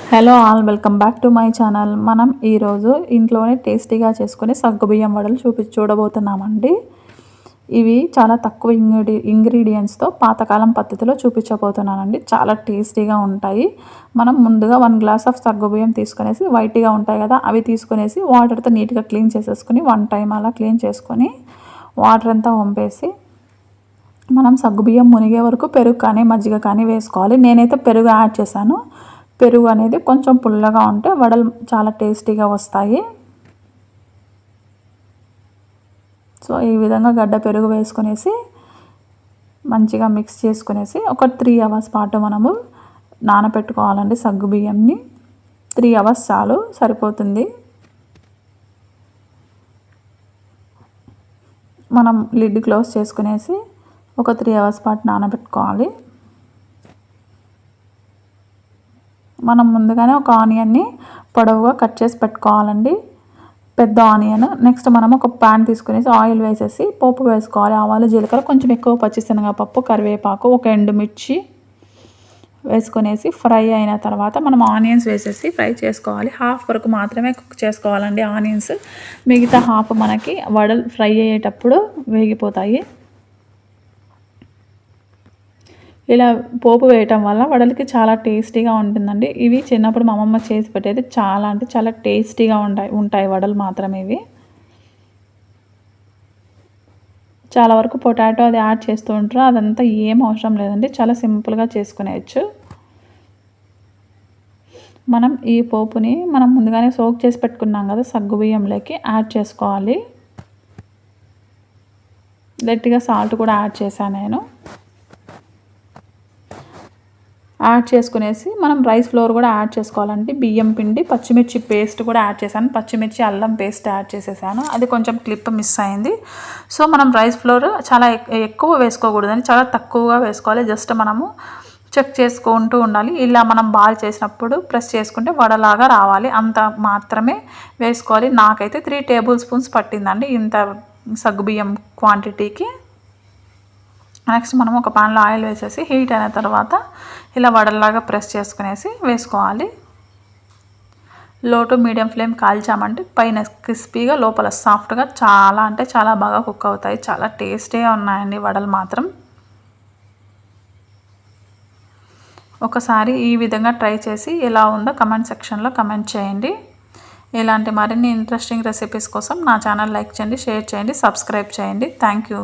Hello all, welcome back to my channel. మనం ఈరోజు ఇంట్లోనే టేస్టీగా చేసుకుని సగ్గుబియ్యం వడలు చూడబోతున్నామండి. ఇవి చాలా తక్కువ ఇంగ్రీడియంట్స్తో పాతకాలం పద్ధతిలో చూపించబోతున్నానండి. చాలా టేస్టీగా ఉంటాయి. మనం ముందుగా 1 గ్లాస్ ఆఫ్ సగ్గుబియ్యం తీసుకునేసి, వైట్గా ఉంటాయి కదా, అవి తీసుకునేసి వాటర్తో నీట్గా క్లీన్ చేసేసుకుని 1 టైం అలా క్లీన్ చేసుకొని వాటర్ అంతా వంపేసి మనం సగ్గుబియ్యం మునిగే వరకు పెరుగు కానీ మజ్జిగ కానీ వేసుకోవాలి. నేనైతే పెరుగు యాడ్ చేశాను. పెరుగు అనేది కొంచెం పుల్లగా ఉంటే వడలు చాలా టేస్టీగా వస్తాయి. సో ఈ విధంగా గడ్డ పెరుగు వేసుకునేసి మంచిగా మిక్స్ చేసుకునేసి ఒక 3 అవర్స్ పాటు మనము నానబెట్టుకోవాలండి. సగ్గుబియ్యంని 3 అవర్స్ చాలు, సరిపోతుంది. మనం లిడ్ క్లోజ్ చేసుకునేసి ఒక 3 అవర్స్ పాటు నానబెట్టుకోవాలి. మనం ముందుగానే ఒక ఆనియన్ని పొడవుగా కట్ చేసి పెట్టుకోవాలండి, పెద్ద ఆనియన్. నెక్స్ట్ మనం ఒక ప్యాన్ తీసుకునేసి ఆయిల్ వేసేసి పోపు వేసుకోవాలి. ఆవాలు, జీలకర్ర, కొంచెం ఎక్కువ పచ్చిశనగపప్పు, కరివేపాకు, ఒక ఎండుమిర్చి వేసుకునేసి ఫ్రై అయిన తర్వాత మనం ఆనియన్స్ వేసేసి ఫ్రై చేసుకోవాలి. హాఫ్ వరకు మాత్రమే కుక్ చేసుకోవాలండి ఆనియన్స్. మిగతా హాఫ్ మనకి వడలు ఫ్రై అయ్యేటప్పుడు వేగిపోతాయి. ఇలా పోపు వేయటం వల్ల వడలకి చాలా టేస్టీగా ఉంటుందండి. ఇవి చిన్నప్పుడు మా అమ్మమ్మ చేసి పెట్టేది, చాలా అంటే చాలా టేస్టీగా ఉంటాయి వడలు మాత్రం. ఇవి చాలా వరకు పొటాటో అది యాడ్ చేస్తూ ఉంటారు, అదంతా ఏం అవసరం లేదండి, చాలా సింపుల్గా చేసుకునేయచ్చు. మనం ఈ పోపుని మనం ముందుగానే సోక్ చేసి పెట్టుకున్నాం కదా, సగ్గుబియ్యంలోకి యాడ్ చేసుకోవాలి. గట్టిగా సాల్ట్ కూడా యాడ్ చేశాను నేను. యాడ్ చేసుకునేసి మనం రైస్ ఫ్లోర్ కూడా యాడ్ చేసుకోవాలండి. బియ్యం పిండి, పచ్చిమిర్చి పేస్ట్ కూడా యాడ్ చేశాను. పచ్చిమిర్చి, అల్లం పేస్ట్ యాడ్ చేసేసాను. అది కొంచెం క్లిప్ మిస్ అయింది. సో మనం రైస్ ఫ్లోర్ చాలా ఎక్కువ వేసుకోకూడదని, చాలా తక్కువగా వేసుకోవాలి. జస్ట్ మనము చెక్ చేసుకుంటూ ఉండాలి. ఇలా మనం బాల్ చేసినప్పుడు ప్రెస్ చేసుకుంటే వడలాగా రావాలి, అంత మాత్రమే వేసుకోవాలి. నాకైతే 3 టేబుల్ స్పూన్స్ పట్టిందండి ఇంత సగ్గుబియ్యం క్వాంటిటీకి. నెక్స్ట్ మనం ఒక పాన్లో ఆయిల్ వేసేసి హీట్ అయిన తర్వాత ఇలా వడల్లాగా ప్రెస్ చేసుకునేసి వేసుకోవాలి. లో టు మీడియం ఫ్లేమ్ కాల్చామంటే పైన క్రిస్పీగా, లోపల సాఫ్ట్గా, చాలా అంటే చాలా బాగా కుక్ అవుతాయి. చాలా టేస్టీగా ఉన్నాయండి వడలు మాత్రం. ఒకసారి ఈ విధంగా ట్రై చేసి ఎలా ఉందో కమెంట్ సెక్షన్లో కమెంట్ చేయండి. ఇలాంటి మరిన్ని ఇంట్రెస్టింగ్ రెసిపీస్ కోసం నా ఛానల్ లైక్ చేయండి, షేర్ చేయండి, సబ్స్క్రైబ్ చేయండి. Thank you.